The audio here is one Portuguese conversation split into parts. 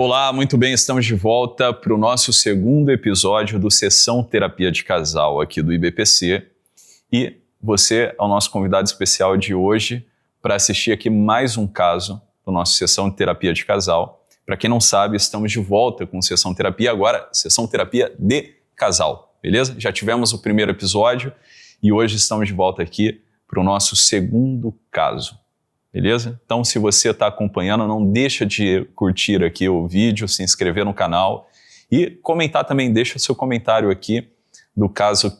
Olá, muito bem, estamos de volta para o nosso segundo episódio do Sessão Terapia de Casal aqui do IBPC. E você é o nosso convidado especial de hoje para assistir aqui mais um caso do nosso Sessão de Terapia de Casal. Para quem não sabe, estamos de volta com Sessão Terapia, agora Sessão Terapia de Casal, beleza? Já tivemos o primeiro episódio e hoje estamos de volta aqui para o nosso segundo caso. Beleza? Então, se você está acompanhando, não deixa de curtir aqui o vídeo, se inscrever no canal e comentar também, deixa seu comentário aqui do caso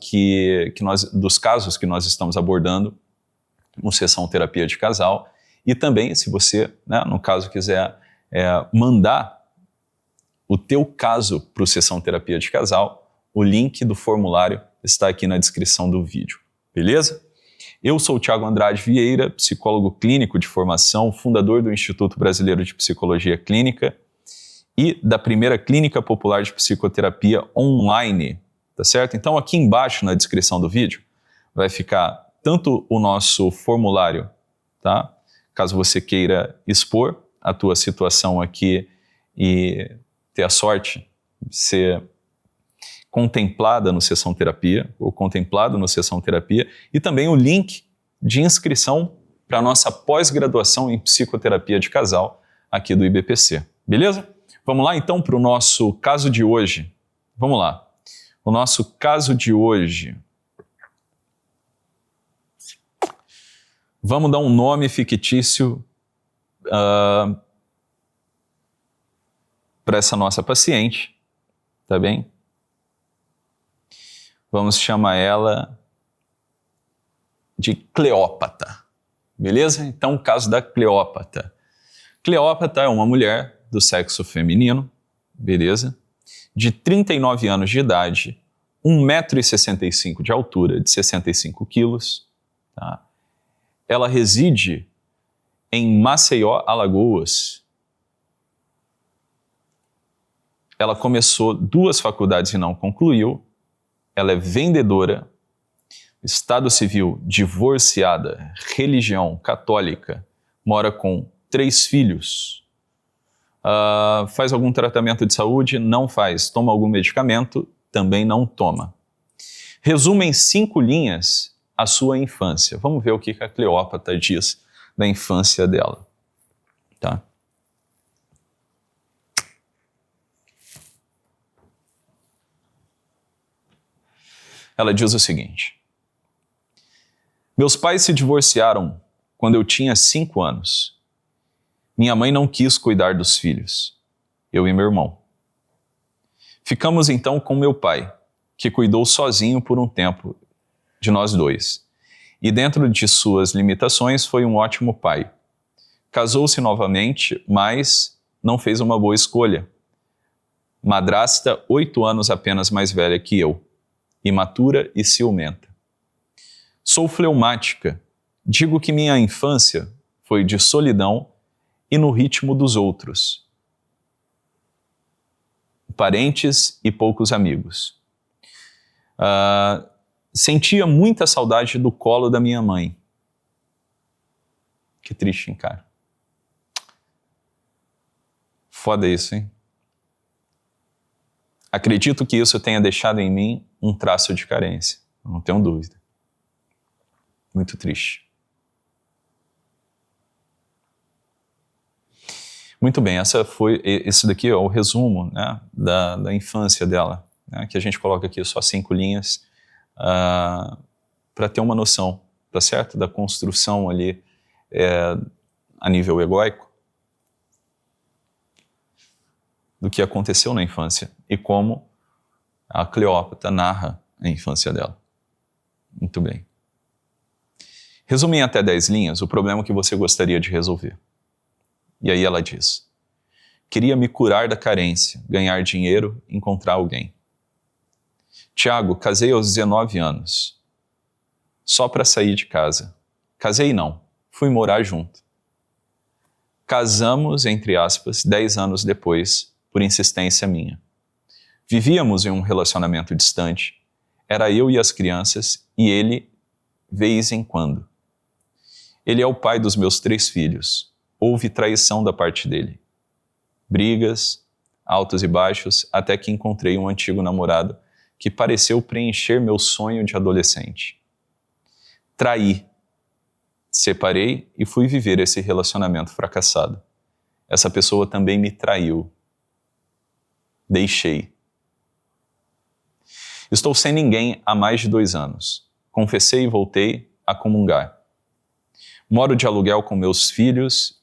dos casos que nós estamos abordando no Sessão Terapia de Casal. E também, se você, no caso, quiser mandar o teu caso para o Sessão Terapia de Casal, o link do formulário está aqui na descrição do vídeo. Beleza? Eu sou o Thiago Andrade Vieira, psicólogo clínico de formação, fundador do Instituto Brasileiro de Psicologia Clínica e da primeira Clínica Popular de Psicoterapia online, tá certo? Então aqui embaixo na descrição do vídeo vai ficar tanto o nosso formulário, tá? Caso você queira expor a tua situação aqui e ter a sorte de ser contemplada no Sessão Terapia, ou contemplado no Sessão Terapia, e também o link de inscrição para a nossa pós-graduação em Psicoterapia de Casal aqui do IBPC. Beleza? Vamos lá então para o nosso caso de hoje. Vamos lá. O nosso caso de hoje. Vamos dar um nome fictício para essa nossa paciente, tá bem? Vamos chamar ela de Cleópatra, beleza? Então, o caso da Cleópatra. Cleópatra é uma mulher do sexo feminino, beleza? De 39 anos de idade, 1,65 m de altura, de 65 quilos. Tá? Ela reside em Maceió, Alagoas. Ela começou 2 faculdades e não concluiu. Ela é vendedora, estado civil divorciada, religião católica, mora com 3 filhos. Faz algum tratamento de saúde? Não faz. Toma algum medicamento? Também não toma. Resume em 5 linhas a sua infância. Vamos ver o que a Cleópatra diz da infância dela. Tá? Ela diz o seguinte: meus pais se divorciaram quando eu tinha 5 anos. Minha mãe não quis cuidar dos filhos, eu e meu irmão. Ficamos então com meu pai, que cuidou sozinho por um tempo de nós 2. E dentro de suas limitações foi um ótimo pai. Casou-se novamente, mas não fez uma boa escolha. Madrasta 8 anos apenas mais velha que eu. Imatura e ciumenta. Sou fleumática. Digo que minha infância foi de solidão e no ritmo dos outros. Parentes e poucos amigos. Sentia muita saudade do colo da minha mãe. Que triste, hein, cara? Foda isso, hein? Acredito que isso tenha deixado em mim um traço de carência, não tenho dúvida. Muito triste. Muito bem, esse daqui é o resumo, né, da infância dela, né, que a gente coloca aqui só 5 linhas para ter uma noção, tá certo? Da construção ali a nível egóico do que aconteceu na infância e como a Cleópatra narra a infância dela. Muito bem. Resume em até 10 linhas o problema que você gostaria de resolver. E aí ela diz: queria me curar da carência, ganhar dinheiro, encontrar alguém. Tiago, casei aos 19 anos. Só para sair de casa. Casei não, fui morar junto. Casamos, entre aspas, 10 anos depois, por insistência minha. Vivíamos em um relacionamento distante, era eu e as crianças, e ele, vez em quando. Ele é o pai dos meus 3 filhos. Houve traição da parte dele. Brigas, altos e baixos, até que encontrei um antigo namorado que pareceu preencher meu sonho de adolescente. Traí, separei e fui viver esse relacionamento fracassado. Essa pessoa também me traiu. Deixei. Estou sem ninguém há mais de 2 anos. Confessei e voltei a comungar. Moro de aluguel com meus filhos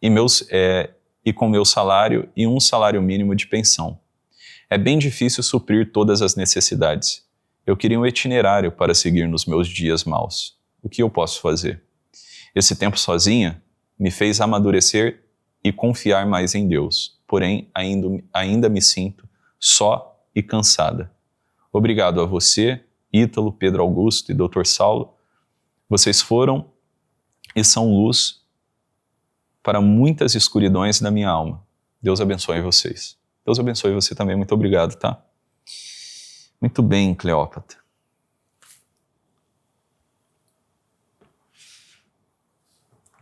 e com meu salário e um salário mínimo de pensão. É bem difícil suprir todas as necessidades. Eu queria um itinerário para seguir nos meus dias maus. O que eu posso fazer? Esse tempo sozinha me fez amadurecer e confiar mais em Deus. Porém, ainda me sinto só e cansada. Obrigado a você, Ítalo, Pedro Augusto e Dr. Saulo. Vocês foram e são luz para muitas escuridões da minha alma. Deus abençoe vocês. Deus abençoe você também. Muito obrigado, tá? Muito bem, Cleópatra.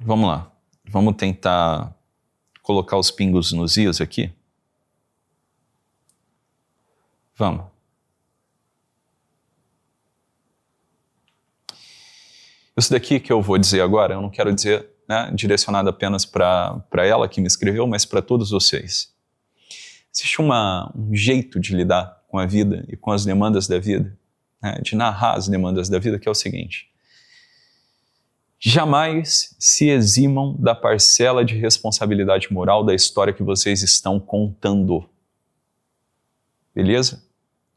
Vamos lá. Vamos tentar colocar os pingos nos is aqui? Vamos. Isso daqui que eu vou dizer agora, eu não quero dizer, né, direcionado apenas para ela que me escreveu, mas para todos vocês. Existe um jeito de lidar com a vida e com as demandas da vida, né, de narrar as demandas da vida, que é o seguinte: jamais se eximam da parcela de responsabilidade moral da história que vocês estão contando. Beleza?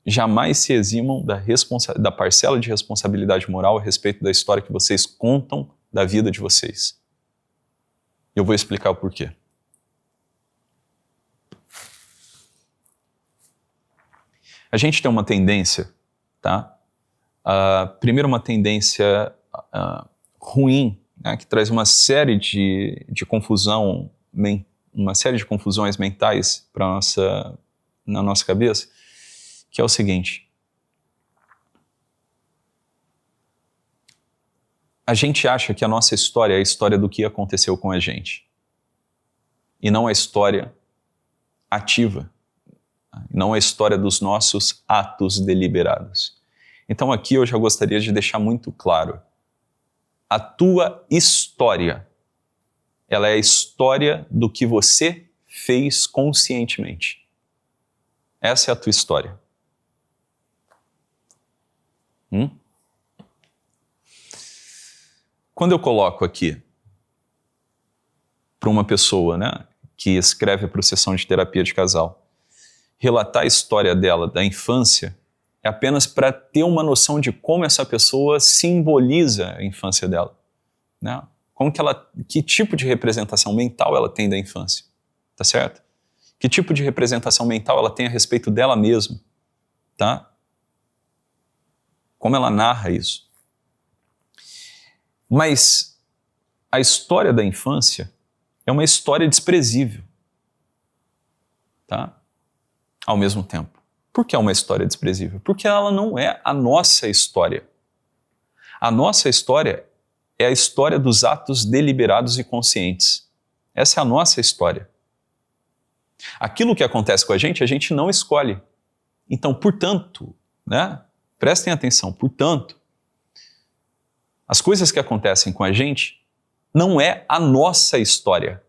Jamais se eximam da parcela de responsabilidade moral a respeito da história que vocês contam da vida de vocês. Eu vou explicar o porquê. A gente tem uma tendência, tá? Primeiro, uma tendência ruim, né, que traz uma série de confusão, uma série de confusões mentais na nossa cabeça, que é o seguinte: a gente acha que a nossa história é a história do que aconteceu com a gente, e não a história ativa, não a história dos nossos atos deliberados. Então aqui eu já gostaria de deixar muito claro: a tua história, ela é a história do que você fez conscientemente. Essa é a tua história. Quando eu coloco aqui para uma pessoa, né, que escreve para a sessão de terapia de casal, relatar a história dela da infância, é apenas para ter uma noção de como essa pessoa simboliza a infância dela, né? Que tipo de representação mental ela tem da infância, tá certo? Que tipo de representação mental ela tem a respeito dela mesma, tá? Como ela narra isso. Mas a história da infância é uma história desprezível, tá? Ao mesmo tempo. Por que é uma história desprezível? Porque ela não é a nossa história. A nossa história é a história dos atos deliberados e conscientes. Essa é a nossa história. Aquilo que acontece com a gente não escolhe. Então, portanto, né? Prestem atenção, portanto, as coisas que acontecem com a gente não é a nossa história.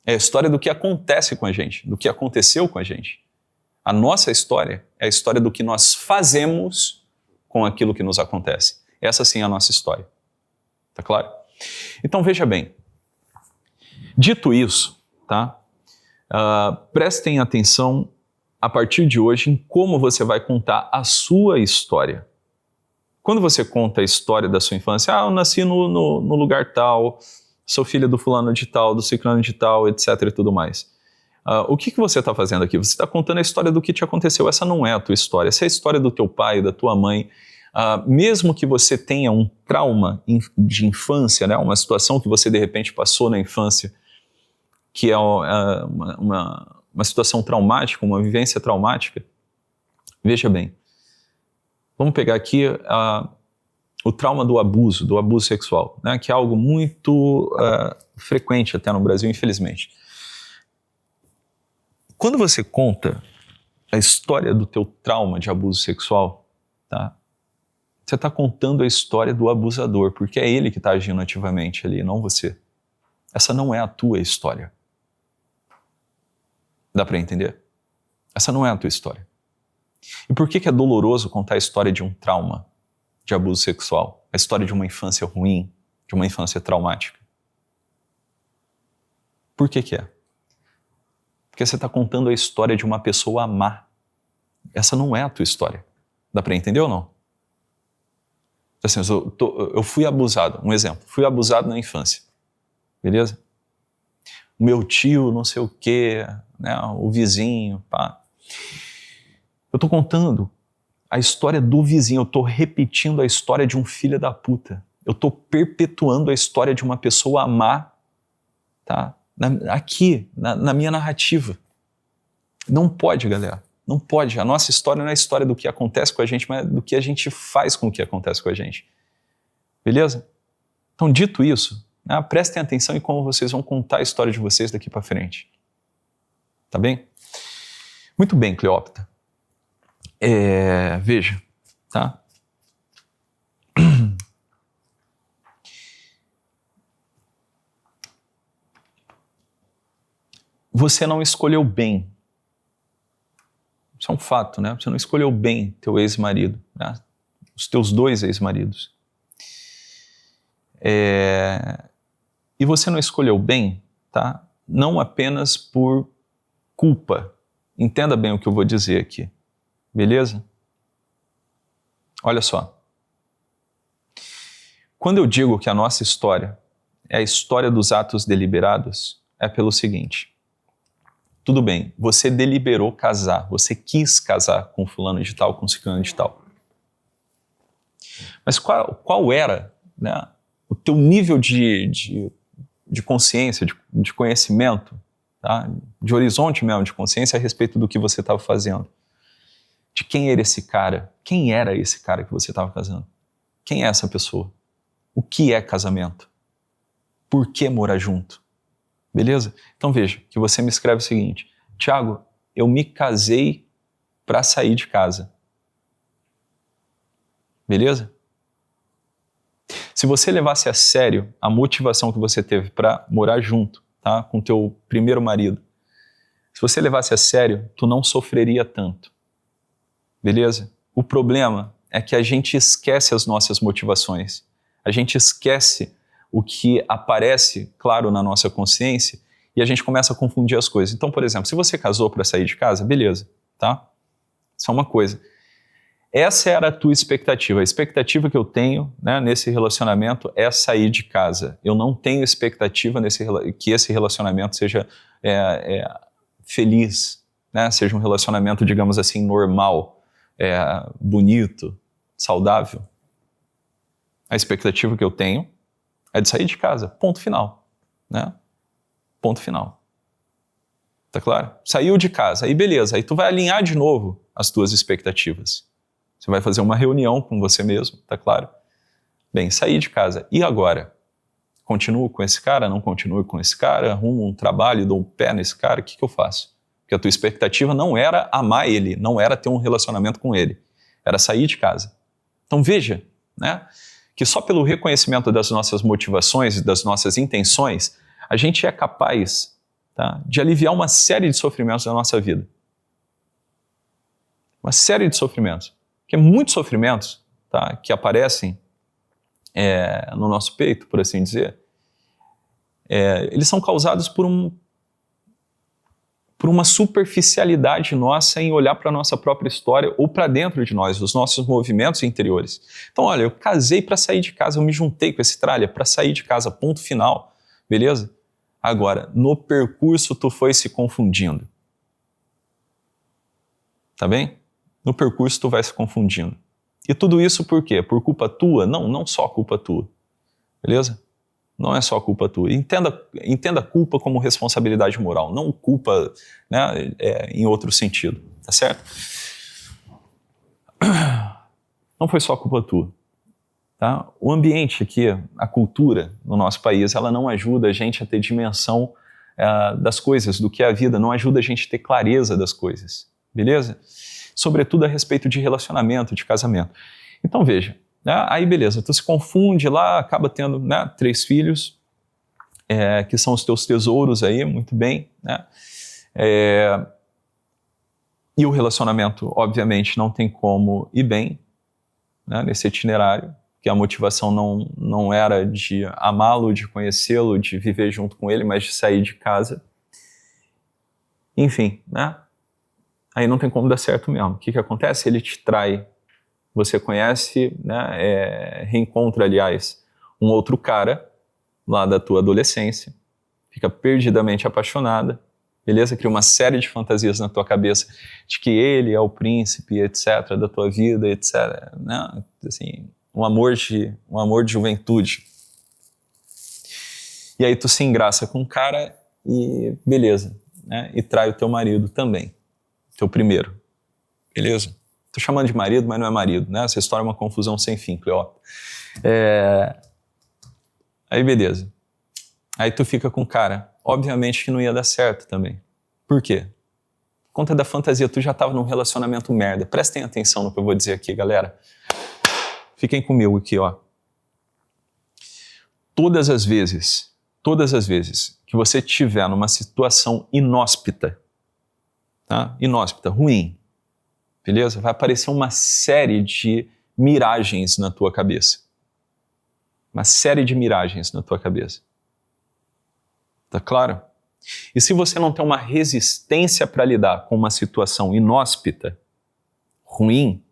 É a história do que acontece com a gente, do que aconteceu com a gente. A nossa história é a história do que nós fazemos com aquilo que nos acontece. Essa sim é a nossa história. Tá claro? Então veja bem. Dito isso, tá? Prestem atenção a partir de hoje em como você vai contar a sua história. Quando você conta a história da sua infância, eu nasci no lugar tal, sou filha do fulano de tal, do ciclano de tal, etc. e tudo mais. O que você está fazendo aqui? Você está contando a história do que te aconteceu. Essa não é a tua história, essa é a história do teu pai, da tua mãe. Mesmo que você tenha um trauma de infância, né, uma situação que você de repente passou na infância, que é uma situação traumática, uma vivência traumática, veja bem, vamos pegar aqui o trauma do abuso sexual, né, que é algo muito frequente até no Brasil, infelizmente. Quando você conta a história do teu trauma de abuso sexual, tá? Você está contando a história do abusador, porque é ele que está agindo ativamente ali, não você. Essa não é a tua história. Dá para entender? Essa não é a tua história. E por que é doloroso contar a história de um trauma de abuso sexual? A história de uma infância ruim, de uma infância traumática? Por que é? Porque você está contando a história de uma pessoa má. Essa não é a tua história. Dá para entender ou não? Assim, eu fui abusado, um exemplo, fui abusado na infância, beleza? O meu tio, não sei o quê, né, o vizinho, pá. Eu tô contando a história do vizinho, eu tô repetindo a história de um filho da puta. Eu tô perpetuando a história de uma pessoa má, tá? Aqui, na minha narrativa. Não pode, galera. Não pode. A nossa história não é a história do que acontece com a gente, mas do que a gente faz com o que acontece com a gente. Beleza? Então, dito isso, né, prestem atenção em como vocês vão contar a história de vocês daqui para frente. Tá bem? Muito bem, Cleópatra. Veja, tá? Você não escolheu bem. Isso é um fato, né? Você não escolheu bem teu ex-marido, né? Os teus 2 ex-maridos. E você não escolheu bem, tá? Não apenas por culpa. Entenda bem o que eu vou dizer aqui. Beleza? Olha só. Quando eu digo que a nossa história é a história dos atos deliberados, é pelo seguinte. Tudo bem, você deliberou casar, você quis casar com fulano de tal, com ciclano de tal. Mas qual era, né, o teu nível de consciência, de conhecimento, tá? De horizonte mesmo, de consciência a respeito do que você estava fazendo? De quem era esse cara? Quem era esse cara que você estava casando? Quem é essa pessoa? O que é casamento? Por que morar junto? Beleza? Então veja, que você me escreve o seguinte: Tiago, eu me casei para sair de casa. Beleza? Se você levasse a sério a motivação que você teve para morar junto, tá, com teu primeiro marido, se você levasse a sério, tu não sofreria tanto. Beleza? O problema é que a gente esquece as nossas motivações. A gente esquece o que aparece, claro, na nossa consciência, e a gente começa a confundir as coisas. Então, por exemplo, se você casou para sair de casa, beleza, tá? Isso é uma coisa. Essa era a tua expectativa. A expectativa que eu tenho, né, nesse relacionamento é sair de casa. Eu não tenho expectativa que esse relacionamento seja feliz, né? Seja um relacionamento, digamos assim, normal, bonito, saudável. A expectativa que eu tenho é de sair de casa, ponto final, né? Ponto final. Tá claro? Saiu de casa, aí beleza, aí tu vai alinhar de novo as tuas expectativas. Você vai fazer uma reunião com você mesmo, tá claro? Bem, saí de casa, e agora? Continuo com esse cara? Não continuo com esse cara? Arrumo um trabalho, dou um pé nesse cara? O que eu faço? Porque a tua expectativa não era amar ele, não era ter um relacionamento com ele, era sair de casa. Então veja, né, que só pelo reconhecimento das nossas motivações e das nossas intenções, a gente é capaz, tá, de aliviar uma série de sofrimentos da nossa vida. Uma série de sofrimentos. Porque muitos sofrimentos, tá, que aparecem no nosso peito, por assim dizer, eles são causados por uma superficialidade nossa em olhar para a nossa própria história ou para dentro de nós, os nossos movimentos interiores. Então, olha, eu casei para sair de casa, eu me juntei com esse tralha para sair de casa, ponto final, beleza? Agora, no percurso tu foi se confundindo. Tá bem? No percurso tu vai se confundindo. E tudo isso por quê? Por culpa tua? Não, não só culpa tua. Beleza? Não é só culpa tua. Entenda culpa como responsabilidade moral, não culpa, né, em outro sentido. Tá certo? Não foi só culpa tua. Tá? O ambiente aqui, a cultura no nosso país, ela não ajuda a gente a ter dimensão das coisas, do que é a vida, não ajuda a gente a ter clareza das coisas, beleza? Sobretudo a respeito de relacionamento, de casamento. Então veja, né? Aí beleza, tu se confunde lá, acaba tendo, né, 3 filhos, que são os teus tesouros aí, muito bem, né? E o relacionamento, obviamente, não tem como ir bem, né, nesse itinerário, que a motivação não era de amá-lo, de conhecê-lo, de viver junto com ele, mas de sair de casa. Enfim, né? Aí não tem como dar certo mesmo. O que acontece? Ele te trai. Você conhece, né, reencontra, aliás, um outro cara lá da tua adolescência, fica perdidamente apaixonada, beleza? Cria uma série de fantasias na tua cabeça de que ele é o príncipe, etc., da tua vida, etc., né? Assim, um amor de juventude. E aí tu se engraça com o cara e beleza, né? E trai o teu marido também, teu primeiro, beleza? Tô chamando de marido, mas não é marido, né? Essa história é uma confusão sem fim, Cleópatra. Aí beleza. Aí tu fica com o cara. Obviamente que não ia dar certo também. Por quê? Por conta da fantasia, tu já estava num relacionamento merda. Prestem atenção no que eu vou dizer aqui, galera. Fiquem comigo aqui, ó. Todas as vezes que você estiver numa situação inóspita, tá? Inóspita, ruim, beleza? Vai aparecer uma série de miragens na tua cabeça. Uma série de miragens na tua cabeça. Tá claro? E se você não tem uma resistência para lidar com uma situação inóspita, ruim,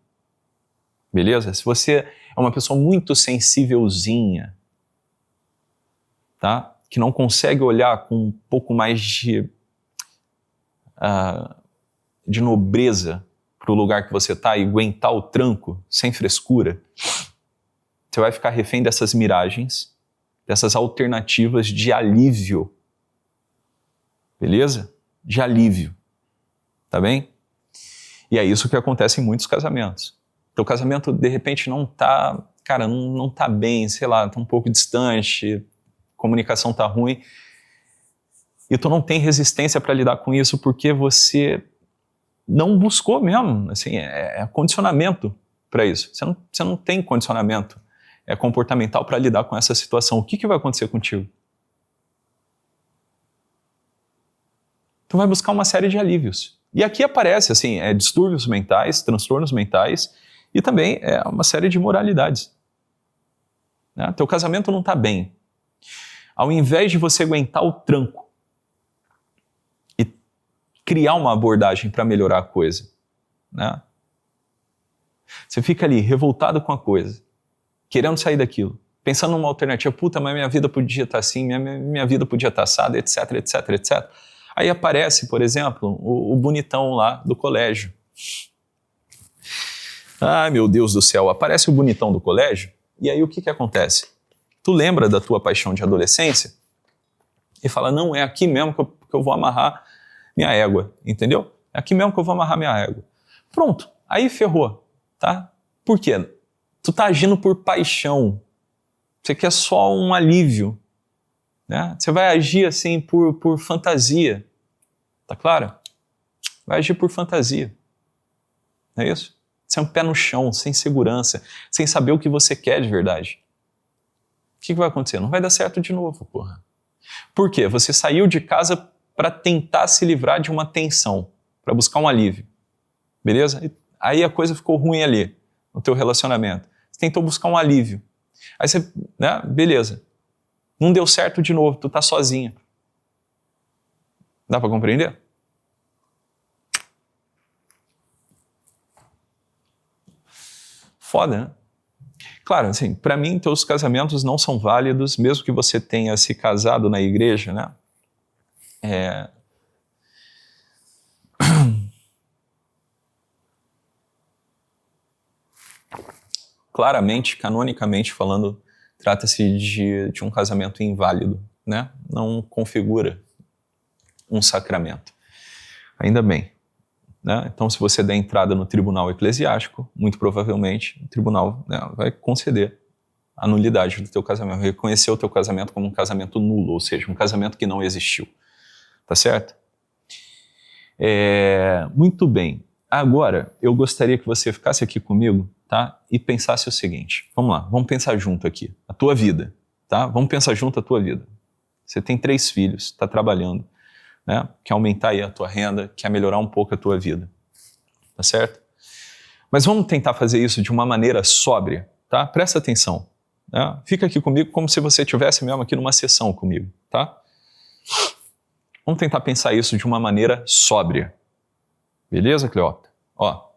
beleza? Se você é uma pessoa muito sensívelzinha, tá? Que não consegue olhar com um pouco mais de nobreza para o lugar que você está e aguentar o tranco sem frescura, você vai ficar refém dessas miragens, dessas alternativas de alívio. Beleza? De alívio. Tá bem? E é isso que acontece em muitos casamentos. Teu casamento, de repente, não tá, cara, não tá bem, sei lá, tá um pouco distante, comunicação tá ruim, e tu não tem resistência para lidar com isso porque você não buscou mesmo, assim, é condicionamento para isso. Você não tem condicionamento comportamental para lidar com essa situação. O que vai acontecer contigo? Tu vai buscar uma série de alívios. E aqui aparece, assim, distúrbios mentais, transtornos mentais e também uma série de imoralidades. Né? Teu casamento não está bem. Ao invés de você aguentar o tranco e criar uma abordagem para melhorar a coisa, né? Você fica ali revoltado com a coisa, querendo sair daquilo, pensando numa alternativa, puta, mas minha vida podia estar assim, minha vida podia estar assada, etc, etc, etc. Aí aparece, por exemplo, o bonitão lá do colégio. Ai, meu Deus do céu, aparece o bonitão do colégio, e aí o que acontece? Tu lembra da tua paixão de adolescência e fala, não, é aqui mesmo que eu vou amarrar minha égua, entendeu? É aqui mesmo que eu vou amarrar minha égua. Pronto, aí ferrou, tá? Por quê? Tu tá agindo por paixão, você quer só um alívio, né? Você vai agir assim por fantasia, tá claro? Vai agir por fantasia, não é isso? Você é um pé no chão, sem segurança, sem saber o que você quer de verdade. O que vai acontecer? Não vai dar certo de novo, porra. Por quê? Você saiu de casa para tentar se livrar de uma tensão, para buscar um alívio, beleza? Aí a coisa ficou ruim ali, no teu relacionamento. Você tentou buscar um alívio. Aí você, né, beleza. Não deu certo de novo, tu tá sozinha. Dá para compreender? Foda, né? Claro, assim, para mim, teus casamentos não são válidos, mesmo que você tenha se casado na igreja, né? Claramente, canonicamente falando, trata-se de um casamento inválido, né? Não configura um sacramento. Ainda bem. Né? Então, se você der entrada no tribunal eclesiástico, muito provavelmente o tribunal, né, vai conceder a nulidade do teu casamento, reconhecer o teu casamento como um casamento nulo, ou seja, um casamento que não existiu. Tá certo? Muito bem. Agora, eu gostaria que você ficasse aqui comigo, tá? E pensasse o seguinte. Vamos lá, vamos pensar junto aqui. A tua vida, tá? Vamos pensar junto a tua vida. Você tem 3 filhos, está trabalhando, né? Quer aumentar aí a tua renda, quer melhorar um pouco a tua vida. Tá certo? Mas vamos tentar fazer isso de uma maneira sóbria, tá? Presta atenção. Né? Fica aqui comigo como se você estivesse mesmo aqui numa sessão comigo, tá? Vamos tentar pensar isso de uma maneira sóbria. Beleza, Cleópatra? Ó.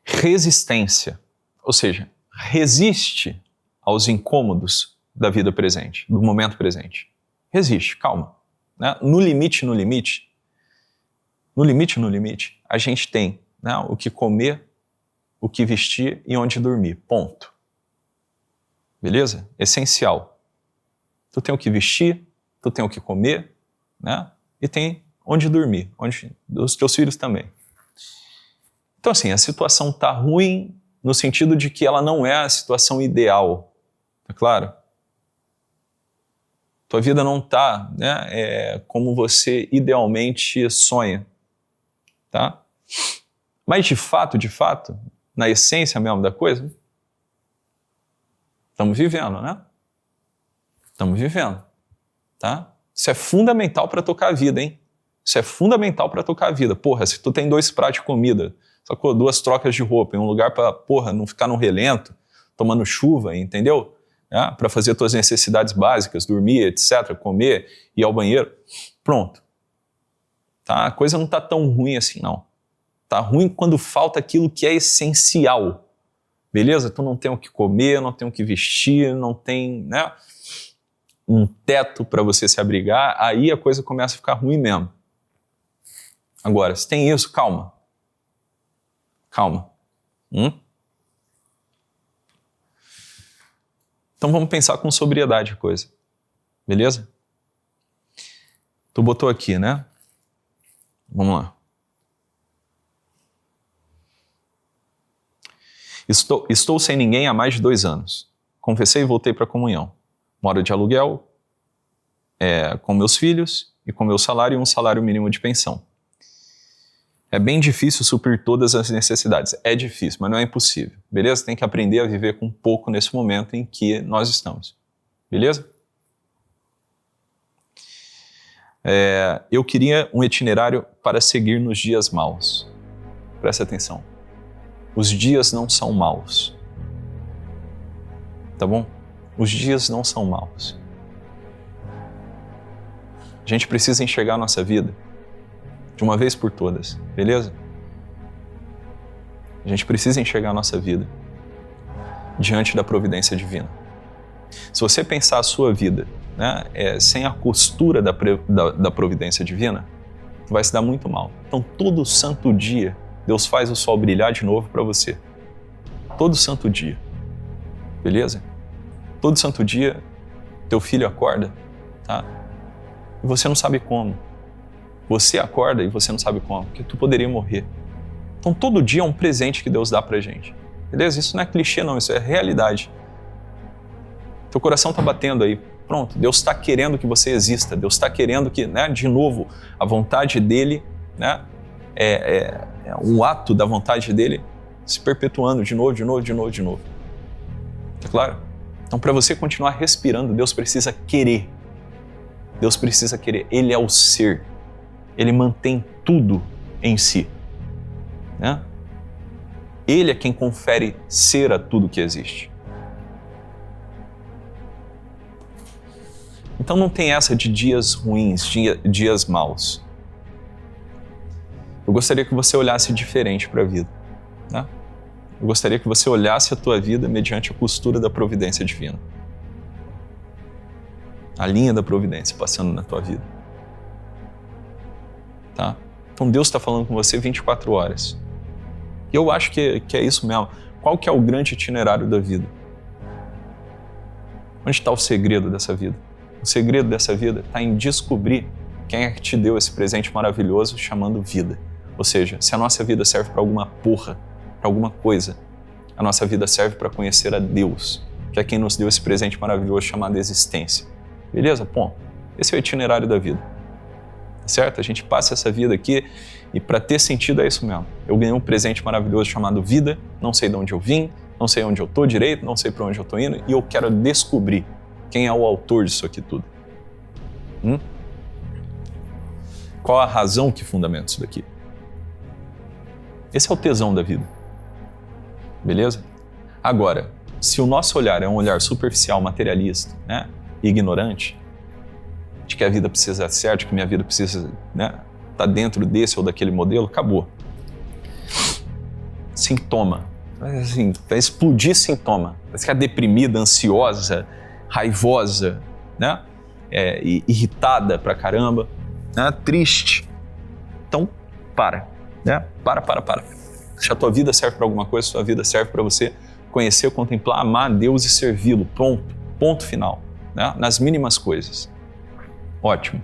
Resistência, ou seja, resiste aos incômodos da vida presente, do momento presente. Resiste, calma. Né? No limite, a gente tem, né, o que comer, o que vestir e onde dormir. Ponto. Beleza? Essencial. Tu tem o que vestir, tu tem o que comer, né? E tem onde dormir, onde os teus filhos também. Então, assim, a situação tá ruim no sentido de que ela não é a situação ideal. Tá claro? Tua vida não tá, né, como você idealmente sonha. Tá? Mas de fato, na essência mesmo da coisa, estamos vivendo, né? Estamos vivendo, tá? Isso é fundamental para tocar a vida, hein? Isso é fundamental para tocar a vida. Porra, se tu tem 2 pratos de comida, sacou? 2 trocas de roupa, em um lugar para, porra, não ficar no relento, tomando chuva, entendeu? Para fazer tuas necessidades básicas, dormir, etc., comer, ir ao banheiro, pronto. Tá? A coisa não tá tão ruim assim, não. Tá ruim quando falta aquilo que é essencial. Beleza? Tu não tem o que comer, não tem o que vestir, não tem, né, um teto para você se abrigar, aí a coisa começa a ficar ruim mesmo. Agora, se tem isso, calma. Calma. Então vamos pensar com sobriedade a coisa. Beleza? Tu botou aqui, né? Vamos lá. Estou sem ninguém há mais de 2 anos. Confessei e voltei para a comunhão. Moro de aluguel, com meus filhos e com meu salário e um salário mínimo de pensão. É bem difícil suprir todas as necessidades. É difícil, mas não é impossível. Beleza? Tem que aprender a viver com pouco nesse momento em que nós estamos. Beleza? Eu queria um itinerário para seguir nos dias maus. Presta atenção. Os dias não são maus. Tá bom? Os dias não são maus. A gente precisa enxergar a nossa vida de uma vez por todas, beleza? A gente precisa enxergar a nossa vida diante da providência divina. Se você pensar a sua vida, né, sem a costura da providência divina, vai se dar muito mal. Então, todo santo dia, Deus faz o sol brilhar de novo para você. Todo santo dia. Beleza? Todo santo dia, teu filho acorda, tá? E você não sabe como. Você acorda e você não sabe como, porque tu poderia morrer. Então, todo dia é um presente que Deus dá pra gente. Beleza? Isso não é clichê, não. Isso é realidade. Teu coração tá batendo aí. Pronto. Deus está querendo que você exista. Deus está querendo que, né, de novo, a vontade dele, né, um ato da vontade dele se perpetuando de novo. Tá claro? Então, para você continuar respirando, Deus precisa querer. Deus precisa querer. Ele é o ser. Ele mantém tudo em si. Né? Ele é quem confere ser a tudo que existe. Então não tem essa de dias ruins, dias maus. Eu gostaria que você olhasse diferente para a vida. Né? Eu gostaria que você olhasse a tua vida mediante a costura da providência divina. A linha da providência passando na tua vida. Tá? Então Deus está falando com você 24 horas. E eu acho que é isso mesmo. Qual que é o grande itinerário da vida? Onde está o segredo dessa vida? O segredo dessa vida está em descobrir quem é que te deu esse presente maravilhoso chamando vida. Ou seja, se a nossa vida serve para alguma porra, para alguma coisa, a nossa vida serve para conhecer a Deus, que é quem nos deu esse presente maravilhoso chamado existência. Beleza? Ponto. Esse é o itinerário da vida, certo? A gente passa essa vida aqui e para ter sentido é isso mesmo. Eu ganhei um presente maravilhoso chamado vida, não sei de onde eu vim, não sei onde eu estou direito, não sei para onde eu estou indo e eu quero descobrir quem é o autor disso aqui tudo. Qual a razão que fundamenta isso daqui? Esse é o tesão da vida, beleza? Agora, se o nosso olhar é um olhar superficial, materialista, né, ignorante, de que a vida precisa dar certo, que minha vida precisa, né, tá dentro desse ou daquele modelo, acabou. Sintoma. Assim, vai explodir sintoma. Vai ficar deprimida, ansiosa, raivosa, né, irritada pra caramba, né, triste. Então, né? Para. Se a tua vida serve para alguma coisa, a tua vida serve para você conhecer, contemplar, amar Deus e servi-lo. Ponto final, né? Nas mínimas coisas. Ótimo.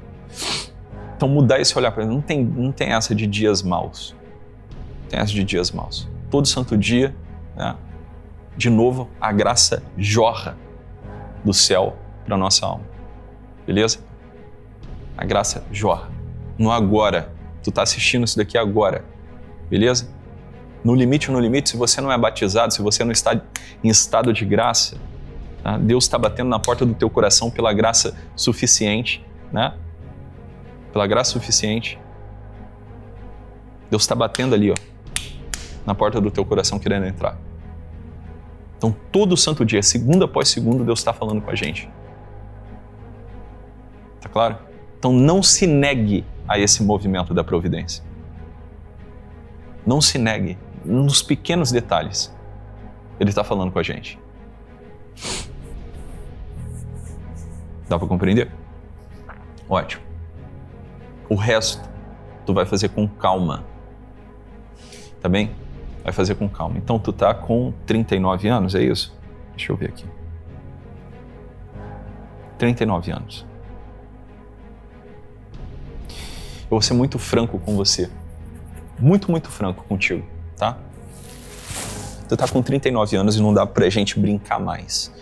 Então mudar esse olhar para ele. Não tem essa de dias maus. Tem essa de dias maus. Todo santo dia, né? De novo, a graça jorra do céu para a nossa alma. Beleza? A graça jorra. No agora. Tu tá assistindo isso daqui agora. Beleza? No limite, se você não é batizado, se você não está em estado de graça, tá? Deus está batendo na porta do teu coração pela graça suficiente, né? Pela graça suficiente. Deus está batendo ali, ó, na porta do teu coração querendo entrar. Então, todo santo dia, segundo após segundo, Deus está falando com a gente. Tá claro? Então, não se negue a esse movimento da providência. Não se negue. Nos pequenos detalhes, Ele está falando com a gente. Dá para compreender? Ótimo. O resto, tu vai fazer com calma. Tá bem? Vai fazer com calma. Então, tu tá com 39 anos, é isso? Deixa eu ver aqui. 39 anos. Eu vou ser muito franco com você. Muito franco contigo, tá? Tu tá com 39 anos e não dá pra gente brincar mais,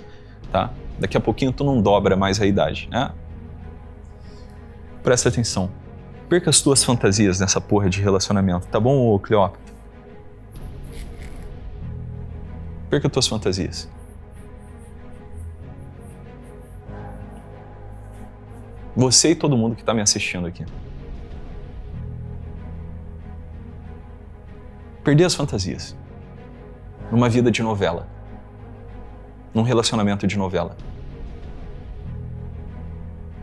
tá? Daqui a pouquinho tu não dobra mais a idade, né? Presta atenção. Perca as tuas fantasias nessa porra de relacionamento, tá bom, ô Cleópatra? Perca as tuas fantasias. Você e todo mundo que tá me assistindo aqui. Perder as fantasias numa vida de novela, num relacionamento de novela.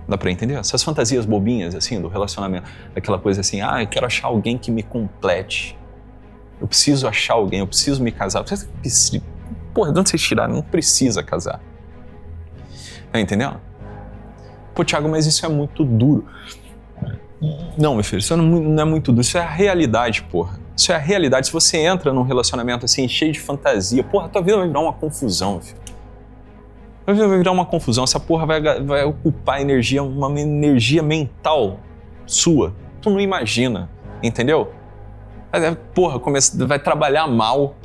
Dá pra entender? Essas fantasias bobinhas, assim, do relacionamento, aquela coisa assim, eu quero achar alguém que me complete. Eu preciso achar alguém, eu preciso me casar. Porra, de onde vocês tiraram? Não precisa casar. Tá entendendo? Pô, Thiago, mas isso é muito duro. Não, meu filho, isso não é muito duro, isso é a realidade, porra. Isso é a realidade. Se você entra num relacionamento assim, cheio de fantasia, porra, tua vida vai virar uma confusão, filho. Vai virar uma confusão. Essa porra vai ocupar energia, uma energia mental sua. Tu não imagina, entendeu? Porra, vai trabalhar mal,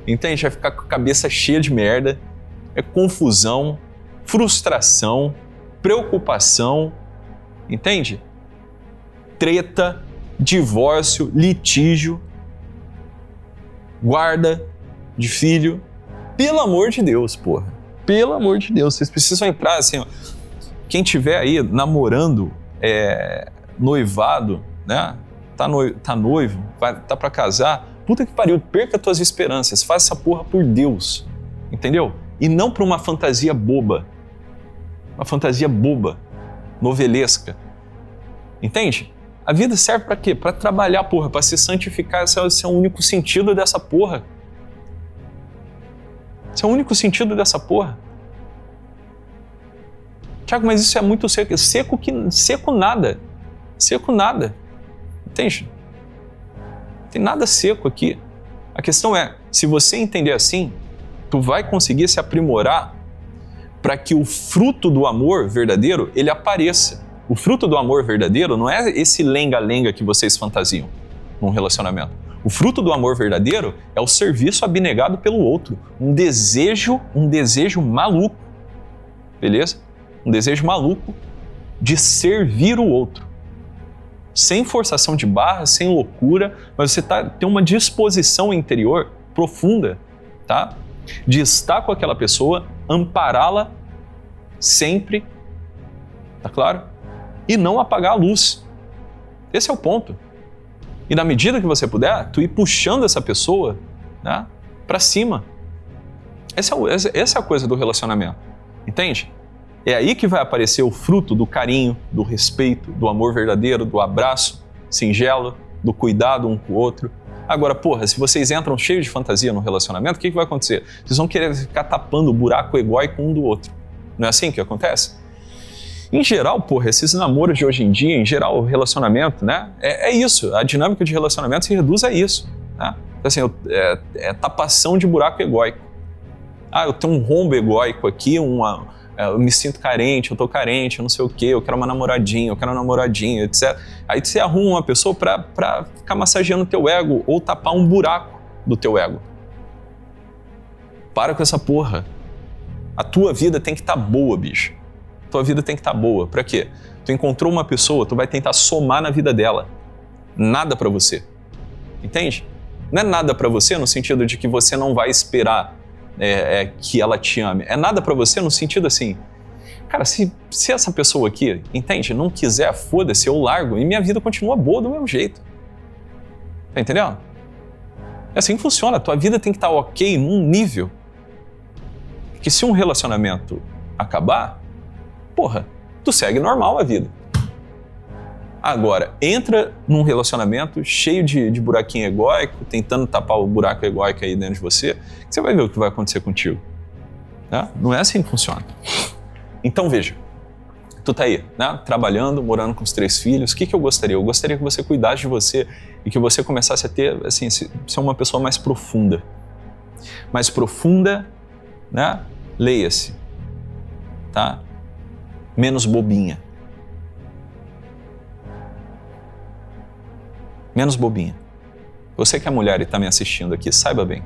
entende? Vai ficar com a cabeça cheia de merda. É confusão, frustração, preocupação, entende? Treta, divórcio, litígio, guarda de filho. Pelo amor de Deus, porra. Pelo amor de Deus, vocês precisam entrar assim, ó. Quem tiver aí namorando, noivado, né? Tá noivo, tá pra casar, puta que pariu, perca tuas esperanças, faz essa porra por Deus, entendeu? E não por uma fantasia boba. Uma fantasia boba, novelesca. Entende? A vida serve pra quê? Pra trabalhar, porra, pra se santificar. Esse é o único sentido dessa porra. Esse é o único sentido dessa porra. Tiago, mas isso é muito seco. Seco nada. Seco nada. Entende? Não tem nada seco aqui. A questão é, se você entender assim, tu vai conseguir se aprimorar para que o fruto do amor verdadeiro, ele apareça. O fruto do amor verdadeiro não é esse lenga-lenga que vocês fantasiam num relacionamento. O fruto do amor verdadeiro é o serviço abnegado pelo outro. Um desejo maluco. Beleza? Um desejo maluco de servir o outro. Sem forçação de barra, sem loucura, mas você tem uma disposição interior profunda, tá? De estar com aquela pessoa, ampará-la sempre, tá claro? E não apagar a luz. Esse é o ponto. E na medida que você puder, tu ir puxando essa pessoa, né, para cima. Essa é a coisa do relacionamento, entende? É aí que vai aparecer o fruto do carinho, do respeito, do amor verdadeiro, do abraço singelo, do cuidado um com o outro. Agora, porra, se vocês entram cheios de fantasia no relacionamento, o que vai acontecer? Vocês vão querer ficar tapando o buraco egóico um do outro. Não é assim que acontece? Em geral, porra, esses namoros de hoje em dia, em geral, o relacionamento, né? É isso. A dinâmica de relacionamento se reduz a isso, né? Assim, é tapação de buraco egóico. Ah, eu tenho um rombo egóico aqui, eu me sinto carente, eu tô carente, eu não sei o quê, eu quero uma namoradinha, eu quero um namoradinho, etc. Aí você arruma uma pessoa pra ficar massageando o teu ego ou tapar um buraco do teu ego. Para com essa porra. A tua vida tem que estar boa, bicho. Tua vida tem que estar boa. Pra quê? Tu encontrou uma pessoa, tu vai tentar somar na vida dela. Nada pra você. Entende? Não é nada pra você no sentido de que você não vai esperar que ela te ame. É nada pra você no sentido assim, cara, se essa pessoa aqui, entende, não quiser, foda-se, eu largo e minha vida continua boa do mesmo jeito. Tá entendendo? É assim que funciona. A tua vida tem que estar ok num nível que se um relacionamento acabar, porra, tu segue normal a vida. Agora, entra num relacionamento cheio de buraquinho egóico, tentando tapar o buraco egóico aí dentro de você, que você vai ver o que vai acontecer contigo. Tá? Não é assim que funciona. Então veja, tu tá aí, né? Trabalhando, morando com os 3 filhos, o que eu gostaria? Eu gostaria que você cuidasse de você e que você começasse a ter, assim, ser uma pessoa mais profunda. Mais profunda, né? Leia-se, tá? Menos bobinha. Menos bobinha. Você que é mulher e está me assistindo aqui, saiba bem.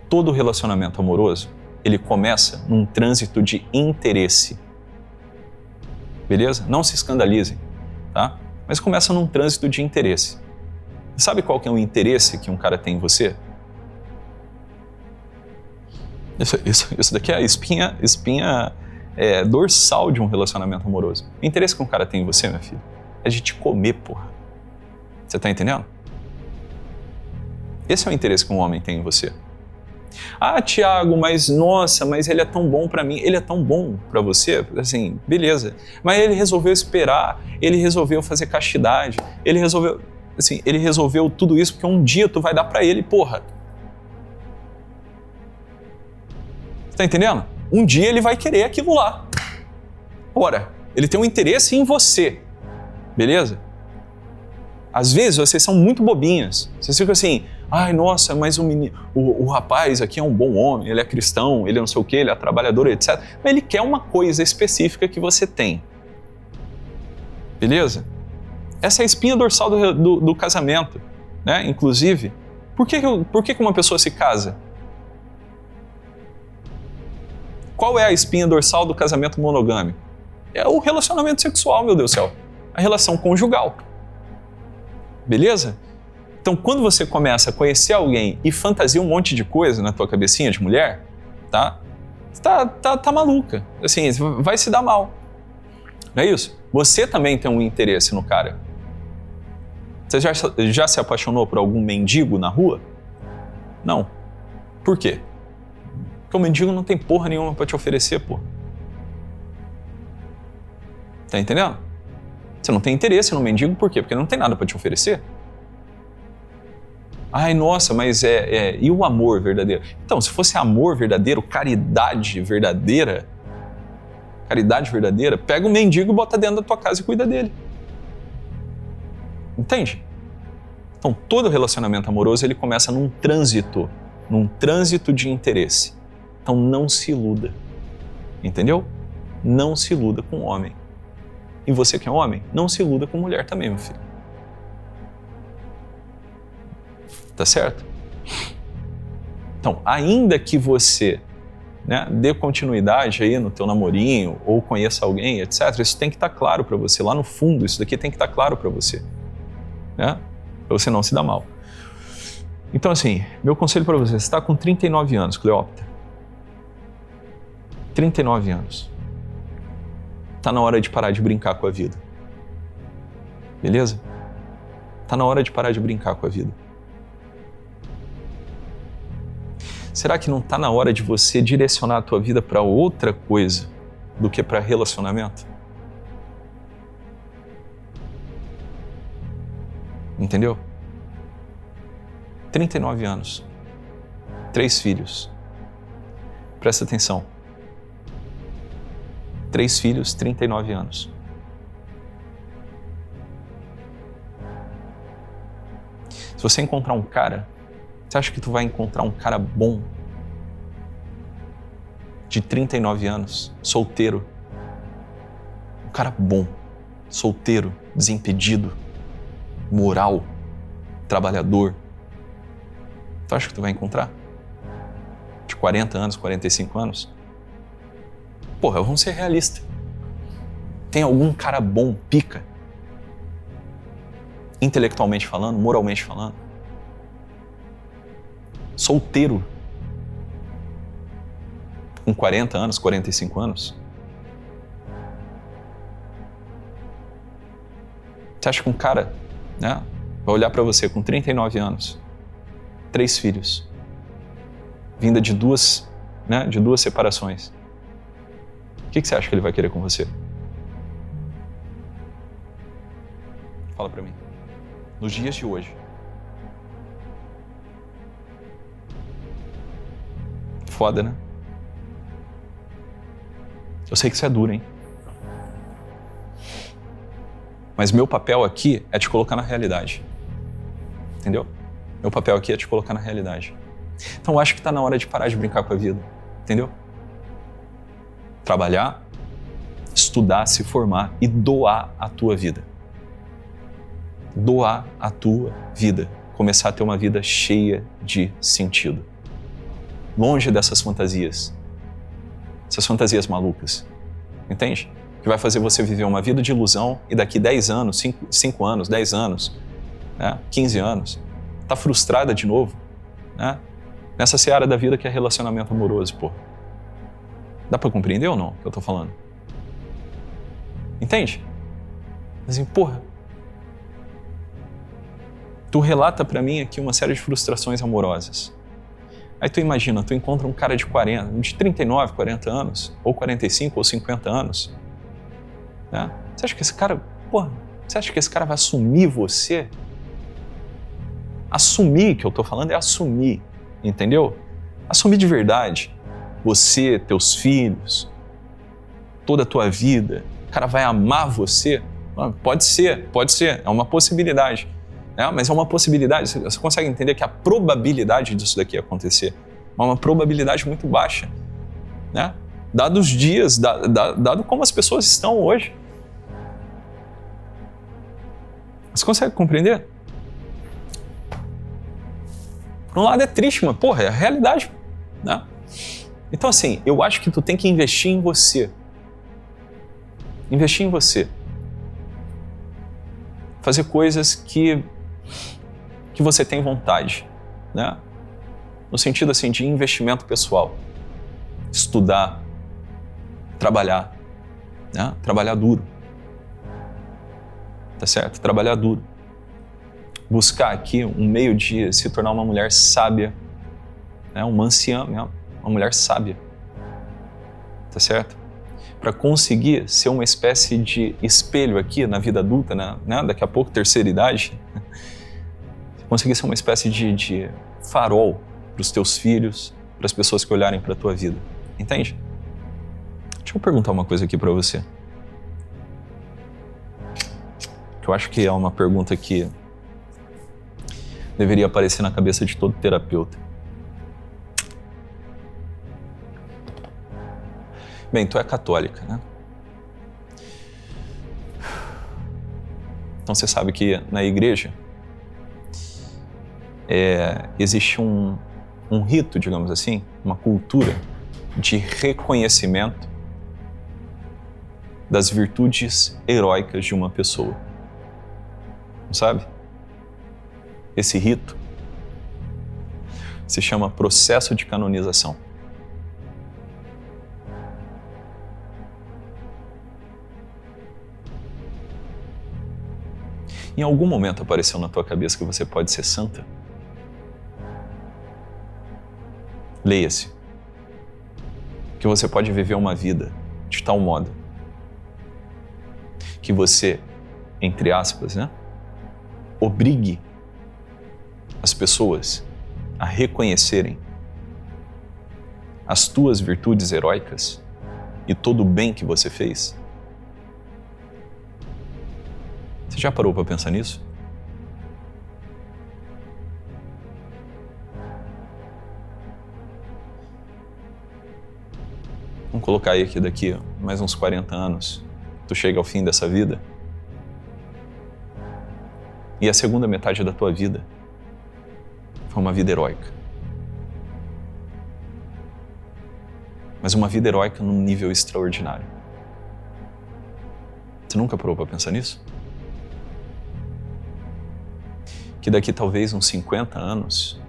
Todo relacionamento amoroso, ele começa num trânsito de interesse. Beleza? Não se escandalizem, tá? Mas começa num trânsito de interesse. Sabe qual que é o interesse que um cara tem em você? Isso daqui é a espinha dorsal de um relacionamento amoroso. O interesse que um cara tem em você, minha filha, é de te comer, porra. Você tá entendendo? Esse é o interesse que um homem tem em você. Ah, Tiago, mas nossa, mas ele é tão bom pra mim. Ele é tão bom pra você? Assim, beleza. Mas ele resolveu esperar, ele resolveu fazer castidade, ele resolveu tudo isso porque um dia tu vai dar pra ele, porra. Você tá entendendo? Um dia ele vai querer aquilo lá. Ora, ele tem um interesse em você. Beleza? Às vezes vocês são muito bobinhas. Vocês ficam assim, ai, nossa, mas o rapaz aqui é um bom homem, ele é cristão, ele não sei o quê, ele é trabalhador, etc. Mas ele quer uma coisa específica que você tem. Beleza? Essa é a espinha dorsal do casamento, né? Inclusive, por que uma pessoa se casa? Qual é a espinha dorsal do casamento monogâmico? É o relacionamento sexual, meu Deus do céu. A relação conjugal. Beleza? Então, quando você começa a conhecer alguém e fantasia um monte de coisa na tua cabecinha de mulher, tá? Você tá maluca. Assim, vai se dar mal. Não é isso? Você também tem um interesse no cara. Você já se apaixonou por algum mendigo na rua? Não. Por quê? Porque o mendigo não tem porra nenhuma pra te oferecer, pô. Tá entendendo? Você não tem interesse no mendigo, por quê? Porque não tem nada para te oferecer. Ai, nossa, mas e o amor verdadeiro? Então, se fosse amor verdadeiro, caridade verdadeira, pega o mendigo e bota dentro da tua casa e cuida dele. Entende? Então, todo relacionamento amoroso, ele começa num trânsito de interesse. Então, não se iluda. Entendeu? Não se iluda com homem. E você que é homem, não se iluda com mulher também, meu filho. Tá certo? Então, ainda que você né, dê continuidade aí no teu namorinho ou conheça alguém, etc. Isso tem que estar claro para você. Lá no fundo, isso daqui tem que estar claro para você, né? Para você não se dar mal. Então, assim, meu conselho para você está com 39 anos, Cleópatra. 39 anos. Tá na hora de parar de brincar com a vida. Beleza? Tá na hora de parar de brincar com a vida. Será que não está na hora de você direcionar a tua vida para outra coisa do que para relacionamento? Entendeu? 39 anos, 3 filhos. Presta atenção. 3 filhos, 39 anos. Se você encontrar um cara, você acha que tu vai encontrar um cara bom de 39 anos, solteiro? Um cara bom, solteiro, desimpedido, moral, trabalhador. Tu acha que tu vai encontrar? De 40 anos, 45 anos? Porra, vamos ser realistas. Tem algum cara bom, pica? Intelectualmente falando, moralmente falando? Solteiro? Com 40 anos, 45 anos? Você acha que um cara, né, vai olhar pra você com 39 anos, 3 filhos, vinda de duas separações? O que você acha que ele vai querer com você? Fala pra mim. Nos dias de hoje. Foda, né? Eu sei que isso é duro, hein? Mas meu papel aqui é te colocar na realidade. Entendeu? Meu papel aqui é te colocar na realidade. Então eu acho que tá na hora de parar de brincar com a vida. Entendeu? Trabalhar, estudar, se formar e doar a tua vida. Doar a tua vida. Começar a ter uma vida cheia de sentido. Longe dessas fantasias. Essas fantasias malucas. Entende? Que vai fazer você viver uma vida de ilusão e daqui 10 anos, 5 anos, 10 anos, né, 15 anos, tá frustrada de novo, né? Nessa seara da vida que é relacionamento amoroso, pô. Dá pra compreender ou não o que eu tô falando? Entende? Assim, porra, tu relata pra mim aqui uma série de frustrações amorosas. Aí tu imagina, tu encontra um cara de 39, 40 anos, ou 45, ou 50 anos, né? Você acha que esse cara, você acha que esse cara vai assumir você? Assumir, que eu tô falando, é assumir, entendeu? Assumir de verdade. Você, teus filhos, toda a tua vida. O cara vai amar você? Pode ser, é uma possibilidade. Mas é uma possibilidade, você consegue entender que a probabilidade disso daqui acontecer é uma probabilidade muito baixa, né? Dados os dias, dado como as pessoas estão hoje. Você consegue compreender? Por um lado é triste, mas porra, é a realidade, né? Então assim, eu acho que tu tem que investir em você. Investir em você. Fazer coisas que você tem vontade, né? No sentido assim de investimento pessoal. Estudar, trabalhar, né? Trabalhar duro. Tá certo? Trabalhar duro. Buscar aqui um meio de se tornar uma mulher sábia, né? Uma anciã mesmo, uma mulher sábia. Tá certo? Para conseguir ser uma espécie de espelho aqui na vida adulta, né? Daqui a pouco, terceira idade, conseguir ser uma espécie de farol para os teus filhos, para as pessoas que olharem para a tua vida. Entende? Deixa eu perguntar uma coisa aqui para você. Que eu acho que é uma pergunta que deveria aparecer na cabeça de todo terapeuta. Bem, tu é católica, né? Então você sabe que na igreja existe um rito, digamos assim, uma cultura de reconhecimento das virtudes heróicas de uma pessoa. Não sabe? Esse rito se chama processo de canonização. Em algum momento apareceu na tua cabeça que você pode ser santa? Leia-se. Que você pode viver uma vida de tal modo que você, entre aspas, obrigue as pessoas a reconhecerem as tuas virtudes heróicas e todo o bem que você fez. Você já parou para pensar nisso? Vamos colocar aí que daqui mais uns 40 anos, tu chega ao fim dessa vida e a segunda metade da tua vida foi uma vida heróica. Mas uma vida heróica num nível extraordinário. Você nunca parou para pensar nisso? Que daqui talvez uns 50 anos,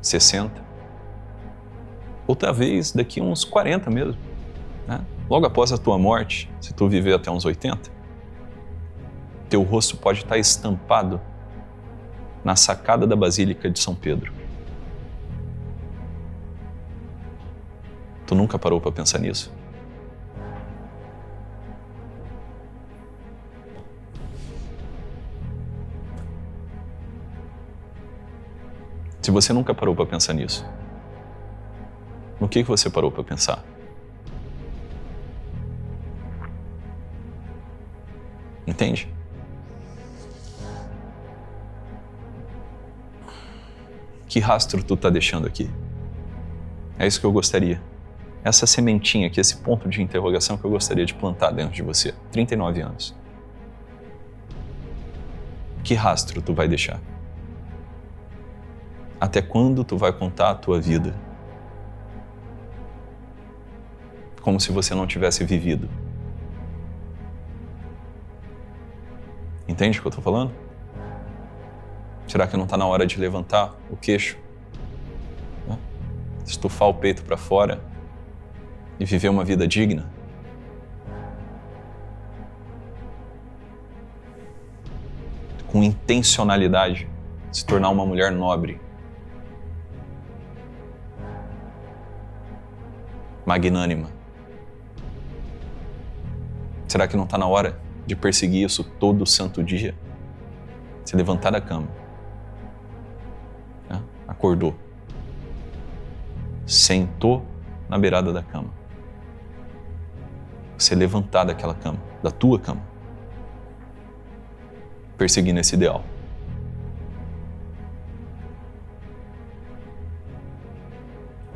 60, ou talvez daqui uns 40 mesmo, logo após a tua morte, se tu viver até uns 80, teu rosto pode estar estampado na sacada da Basílica de São Pedro. Tu nunca parou para pensar nisso? Se você nunca parou para pensar nisso, no que você parou para pensar? Entende? Que rastro tu tá deixando aqui? É isso que eu gostaria. Essa sementinha aqui, esse ponto de interrogação que eu gostaria de plantar dentro de você. 39 anos. Que rastro tu vai deixar? Até quando tu vai contar a tua vida como se você não tivesse vivido? Entende o que eu tô falando? Será que não tá na hora de levantar o queixo? Estufar o peito para fora e viver uma vida digna? Com intencionalidade, se tornar uma mulher nobre, magnânima. Será que não está na hora de perseguir isso todo santo dia? Se levantar da cama, acordou, sentou na beirada da cama, você levantar daquela cama, da tua cama, perseguindo esse ideal.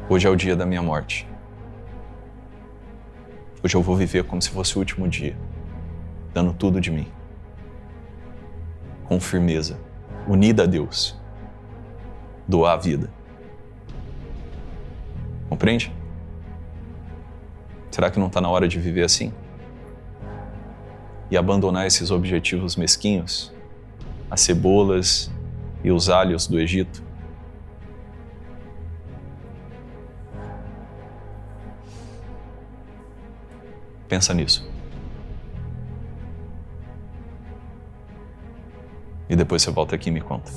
Hoje é o dia da minha morte. Hoje eu vou viver como se fosse o último dia, dando tudo de mim, com firmeza, unida a Deus, doar a vida. Compreende? Será que não está na hora de viver assim? E abandonar esses objetivos mesquinhos, as cebolas e os alhos do Egito? Pensa nisso. E depois você volta aqui e me conta.